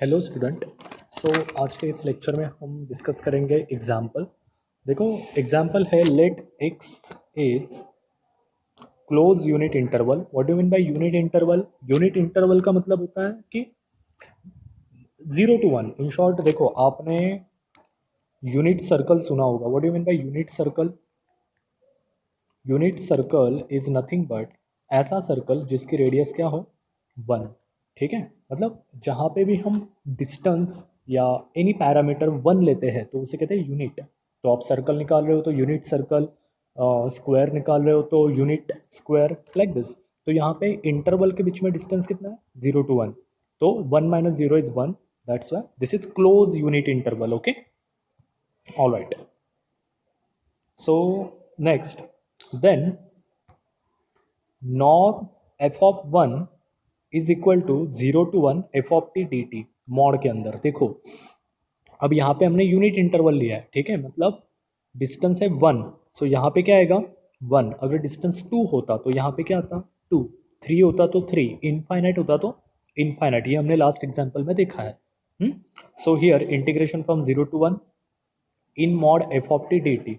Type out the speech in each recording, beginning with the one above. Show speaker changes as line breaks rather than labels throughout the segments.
Hello student. आज के इस लेक्चर में हम डिस्कस करेंगे एग्जाम्पल। देखो, एग्जाम्पल है let X is close unit interval. What do mean by unit interval? Unit interval का मतलब होता है कि 0 to 1। इन शॉर्ट, देखो आपने यूनिट सर्कल सुना होगा। What do mean by unit circle? Unit circle is nothing but ऐसा सर्कल जिसकी रेडियस क्या हो, 1। ठीक है, मतलब जहाँ पे भी हम डिस्टेंस या एनी पैरामीटर 1 लेते हैं तो उसे कहते हैं यूनिट। तो आप सर्कल निकाल रहे हो तो यूनिट सर्कल, स्क्वायर निकाल रहे हो तो यूनिट स्क्वायर, लाइक दिस। तो यहाँ पे इंटरवल के बीच में डिस्टेंस कितना है? 0 to 1। तो 1 - 0 is 1, that's why this is close unit interval. Okay, all right. So next, then norm F of 1 is equal to 0 to 1 F of T D T. Mod के अंदर देखो, अब यहाँ पे हमने यूनिट इंटरवल लिया है, ठीक है, मतलब डिस्टेंस है 1। सो यहाँ पे क्या आएगा? 1। अगर डिस्टेंस 2 होता तो यहाँ पे क्या आता? 2। 3 होता तो 3। इनफाइनाइट होता तो इनफाइनाइट। ये हमने लास्ट एग्जाम्पल में देखा है। So here integration from 0 to 1 in mod F of T D T.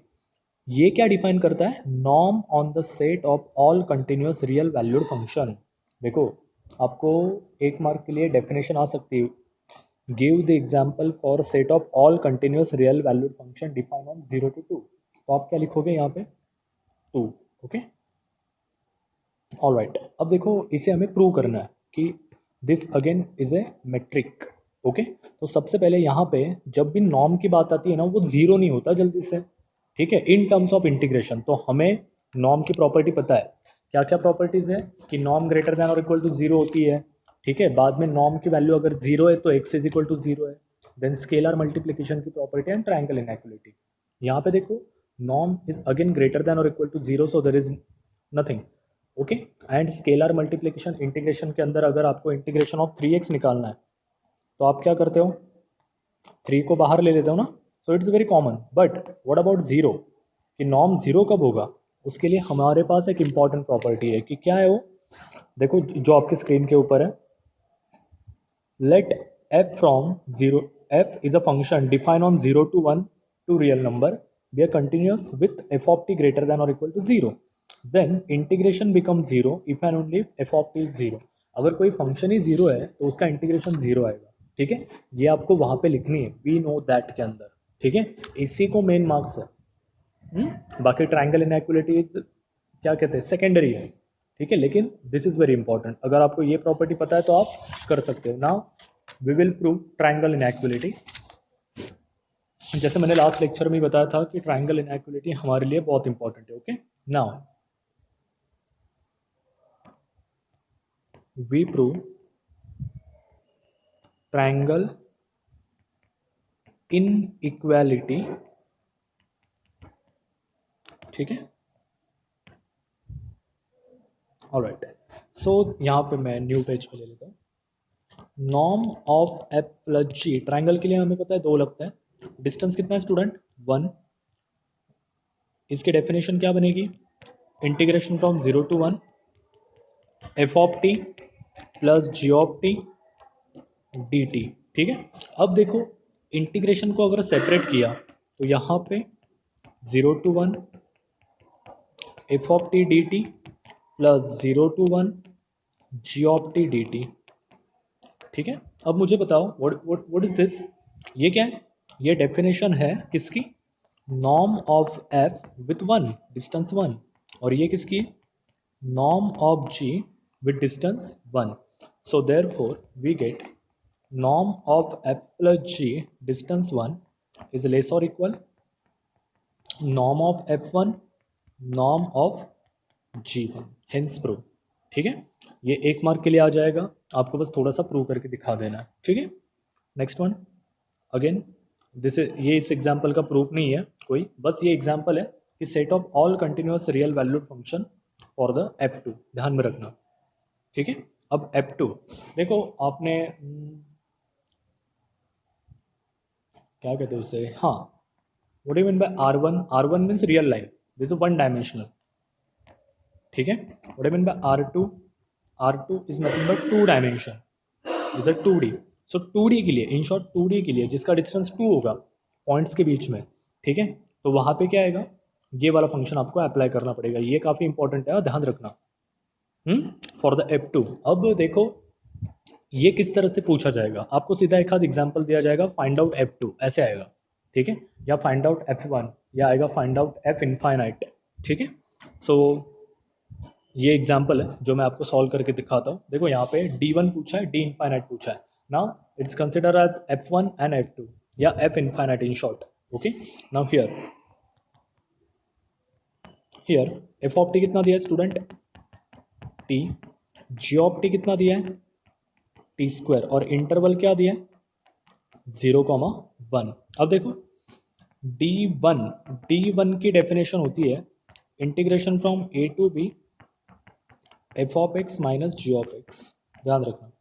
ये क्या डिफाइन करता है? Norm on the set of all continuous real valued function. देखो, आपको 1 मार्क के लिए डेफिनेशन आ सकती है, give the example for set of all continuous real valued function define on 0 to 2। तो आप क्या लिखोगे यहाँ पे? 2। Okay, all right. अब देखो, इसे हमें प्रूव करना है कि this again is a metric. Okay, तो सबसे पहले यहाँ पे जब भी नॉर्म की बात आती है ना, वो जीरो नहीं होता जल्दी से। ठीक है, इन टर्म्स ऑफ इंटीग्रेशन तो हमें नॉर्म की प्रॉपर्टी पता है। क्या क्या प्रॉपर्टीज है कि नॉर्म ग्रेटर देन और इक्वल टू जीरो होती है। ठीक है, बाद में नॉर्म की वैल्यू अगर जीरो है तो x is equal to zero है। देन स्केलर मल्टीप्लीकेशन की प्रॉपर्टी एंड ट्रायंगल इनइक्वालिटी। यहाँ पे देखो, norm is again greater than और equal to zero, so there is nothing. Okay, and scalar multiplication integration के अंदर अगर आपको इंटीग्रेशन ऑफ 3x निकालना है तो आप क्या करते हो? 3 को बाहर ले लेते हो ना। So it's very common. But what about zero? कि नॉर्म जीरो कब होगा? उसके लिए हमारे पास एक इंपॉर्टेंट प्रॉपर्टी है कि क्या है वो? देखो, जो आपकी स्क्रीन के ऊपर है, let f from zero, f is a function define on 0 to 1 to real number be R continuous with f of t greater than और equal to zero. Then integration become zero if and only f of t is zero. अगर कोई function ही zero है तो उसका integration zero आएगा। ठीक है, ये आपको वहां पे लिखनी है, वी नो दैट के अंदर। ठीक है, इसी को मेन मार्क्स है। बाकी ट्रायंगल इनइक्वालिटीज क्या कहते हैं, सेकेंडरी है। ठीक है, लेकिन दिस इज वेरी इंपॉर्टेंट। अगर आपको ये प्रॉपर्टी पता है तो आप कर सकते हो। Now we will prove triangle inequality. जैसे मैंने लास्ट लेक्चर में बताया था कि ट्रायंगल इनइक्वालिटी हमारे लिए बहुत इंपॉर्टेंट है। Okay, now we prove triangle inequality. ठीक है, ऑलराइट। सो यहाँ पे मैं न्यू पेज पे ले लेता हूँ। Norm of F plus G, triangle के लिए हमें पता है 2 लगता है। डिस्टेंस कितना है स्टूडेंट? 1। इसकी डेफिनेशन क्या बनेगी? Integration from 0 to 1 F of T plus G of T D T. ठीक है, अब देखो, इंटीग्रेशन को अगर सेपरेट किया तो यहाँ पे 0 to 1 F of T D T plus 0 to 1 G of T D T. ठीक है, अब मुझे बताओ व्हाट इज दिस? ये क्या है? ये डेफिनेशन है किसकी? Norm of f with 1, distance 1। और ये किसकी है? Norm of g with distance 1। So therefore we get norm of F plus g distance 1 is less और equal norm of f1 norm of g1, hence prove. ठीक है, ये 1 mark के लिए आ जाएगा, आपको बस थोड़ा सा प्रूव करके दिखा देना है। ठीक है, नेक्स्ट वन अगेन, दिस ये इस एग्जाम्पल का प्रूफ नहीं है कोई, बस ये एग्जाम्पल है कि set of all continuous real valued function for the f2, ध्यान में रखना। ठीक है, अब f2 देखो, आपने क्या कहते हैं उसे, हाँ, what do you mean by R1? R1 means real line, this is 1 dimensional. ठीक है, what do you mean by R2? R2 is nothing but 2 dimension, is a 2D। So 2D के लिए, इन शॉर्ट 2D के लिए जिसका distance 2 होगा points के बीच में, ठीक है, तो वहाँ पे क्या आएगा, ये वाला फंक्शन आपको अप्लाई करना पड़ेगा। ये काफ़ी इंपॉर्टेंट है, ध्यान रखना। For the F2। अब देखो ये किस तरह से पूछा जाएगा, आपको सीधा एक आध एग्जाम्पल दिया जाएगा, फाइंड आउट F2 ऐसे आएगा, ठीक है, या फाइंड आउट F1, या आएगा फाइंड आउट F इनफाइनाइट, ठीक है। सो ये एग्जाम्पल है जो मैं आपको सॉल्व करके दिखाता हूँ। देखो यहाँ पे D1 पूछा है, D इनफाइनाइट पूछा है। Now it's consider as F1 and F2 या F infinite in short. Okay, now here f of T कितना दिया है student, t, g of T कितना दिया है, टी स्क्वायर, और इंटरवल क्या दिया है 0,1। अब देखो D1 की डेफिनेशन होती है integration from a to b f of x minus g of x, ध्यान रखना,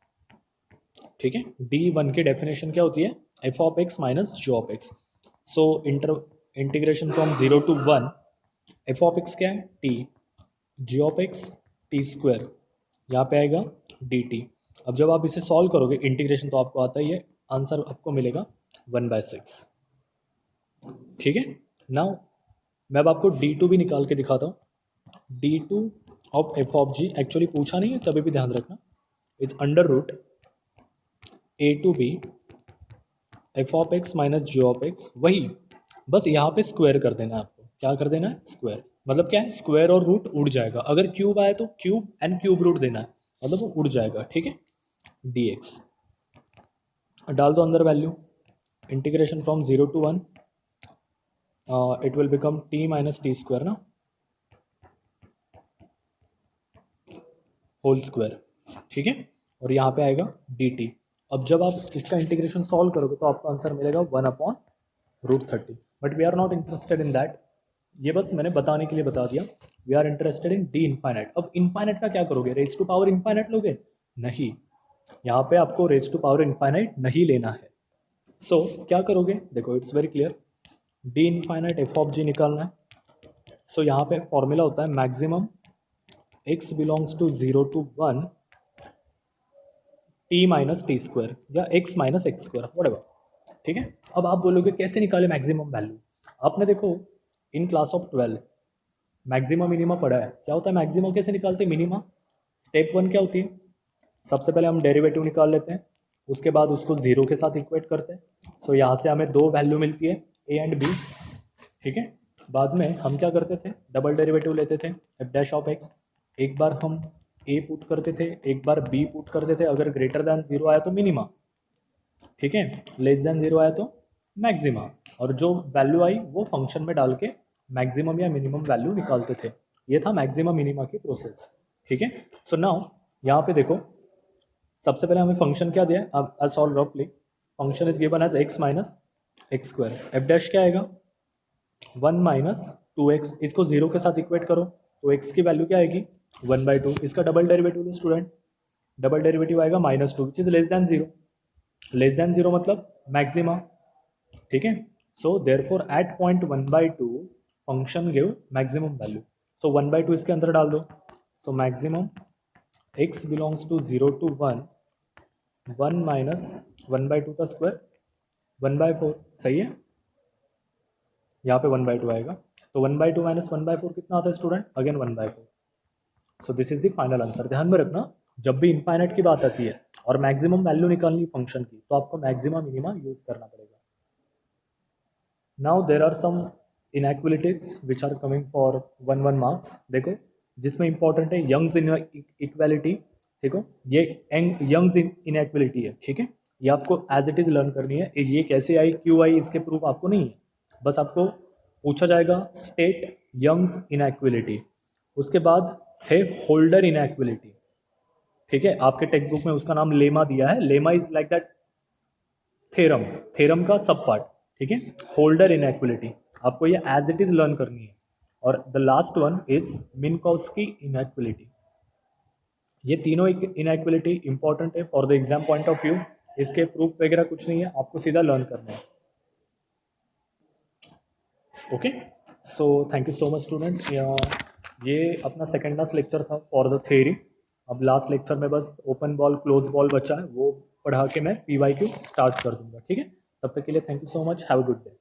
ठीक है। D1 की डेफिनेशन क्या होती है, f of x minus g of x। So integration from 0 to 1 f of x क्या है t, g of x T square, यहाँ पे आएगा dt। अब जब आप इसे सॉल्व करोगे इंटीग्रेशन तो आपको आता ही है, आंसर आपको मिलेगा 1/6, ठीक है। नाउ मैं अब आपको D2 भी निकाल के दिखाता हूँ। D2 of f of g actually पूछा नहीं है, तभी भी ध्यान रखना, is under root a to b f of x minus g of x, वही बस यहाँ पे स्क्वायर कर देना है आपको, क्या कर देना है स्क्वायर, मतलब क्या है स्क्वायर और रूट उड़ जाएगा, अगर क्यूब आए तो क्यूब एंड क्यूब रूट देना है, मतलब वो उड़ जाएगा, ठीक है। dx डाल दो अंदर value, integration from 0 to 1 it will become t minus t square ना, होल स्क्वायर, ठीक है, और यहाँ पे आएगा dt। अब जब आप इसका इंटीग्रेशन सॉल्व करोगे तो आपको आंसर मिलेगा 1/√30, but we are not interested in that, ये बस मैंने बताने के लिए बता दिया। We are interested in D infinite. अब इनफाइनाइट का क्या करोगे, रेज टू पावर इनफाइनाइट लोगे, नहीं, यहाँ पे आपको रेज टू पावर इनफाइनाइट नहीं लेना है। सो क्या करोगे, देखो it's very clear, d infinite f of g निकालना है। सो यहाँ पे फॉर्मूला होता है maximum x belongs to 0 to 1 t minus t square या x minus x square whatever, ठीक है। अब आप बोलोगे कैसे निकाले मैक्सिमम वैल्यू, आपने देखो in class of 12 maximum minima पढ़ा है, क्या होता है मैक्सिमम कैसे निकालते हैं मिनिमा। स्टेप 1 क्या होती है, सबसे पहले हम डेरिवेटिव निकाल लेते हैं, उसके बाद उसको जीरो के साथ इक्वेट करते हैं। सो यहाँ से हमें दो वैल्यू मिलती है ए एंड बी, ठीक है। बाद में हम क्या करते थे, डबल डेरिवेटिव लेते थे एफ डैश ऑफ एक्स, एक बार हम ए पुट करते थे, एक बार बी पुट करते थे, अगर ग्रेटर दैन जीरो आया तो मिनिमा, ठीक है, लेस देन जीरो आया तो मैक्सिमा, और जो वैल्यू आई वो फंक्शन में डाल के मैक्सिमम या मिनिमम वैल्यू निकालते थे। ये था मैक्सिमम मिनिमा की प्रोसेस, ठीक है। सो नाउ यहाँ पे देखो, सबसे पहले हमें फंक्शन क्या दिया है, अब सॉल्व रफली, function is given as x minus x square, F dash क्या आएगा 1 माइनस 2x, इसको जीरो के साथ इक्वेट करो तो x की वैल्यू क्या आएगी 1/2, इसका डबल डेरिवेटिव लो स्टूडेंट, डबल डेरिवेटिव आएगा -2 which is less than zero, less than zero मतलब मैक्सिमा, ठीक है। So therefore at point 1/2 function give maximum value, so 1/2 इसके अंदर डाल दो, so maximum x belongs to 0 to 1 minus 1/2 का स्क्वायर 1/4, सही है, यहाँ पे 1/2 आएगा, तो 1/2 माइनस 1/4 कितना आता है student, again 1/4। So this is the final answer. ध्यान में रखना, जब भी इनफाइनाइट की बात आती है और मैक्सिमम वैल्यू निकालनी फंक्शन की तो आपको मैक्सिमम मिनिमा यूज करना पड़ेगा। Now there are some inequalities which are coming for 1 marks, देखो जिसमें इंपॉर्टेंट है यंग्स इक्वालिटी, देखो ये यंग्स इनइक्वालिटी है, ठीक है, ये आपको एज इट इज लर्न करनी है, ये कैसे आई क्यों आई इसके प्रूफ आपको नहीं है, बस आपको पूछा जाएगा स्टेट यंग्स इनइक्वालिटी, उसके बाद है होल्डर इनइक्वालिटी, ठीक है, आपके टेक्स्ट बुक में उसका नाम लेमा दिया है, lemma is like that theorem, theorem का सब पार्ट, ठीक है। होल्डर इनइक्वालिटी आपको ये एज इट इज लर्न करनी है, और the last one is Minkowski inequality. ये तीनों इनइक्वालिटी इंपॉर्टेंट है for the exam point of view, इसके प्रूफ वगैरह कुछ नहीं है, आपको सीधा लर्न करना है। Okay, so thank you so much student, ये अपना सेकेंड लास्ट लेक्चर था फॉर द थ्योरी। अब लास्ट लेक्चर में बस ओपन बॉल क्लोज बॉल बचा है, वो पढ़ा के मैं PYQ स्टार्ट कर दूंगा। ठीक है, तब तक के लिए thank you so much, have a good day.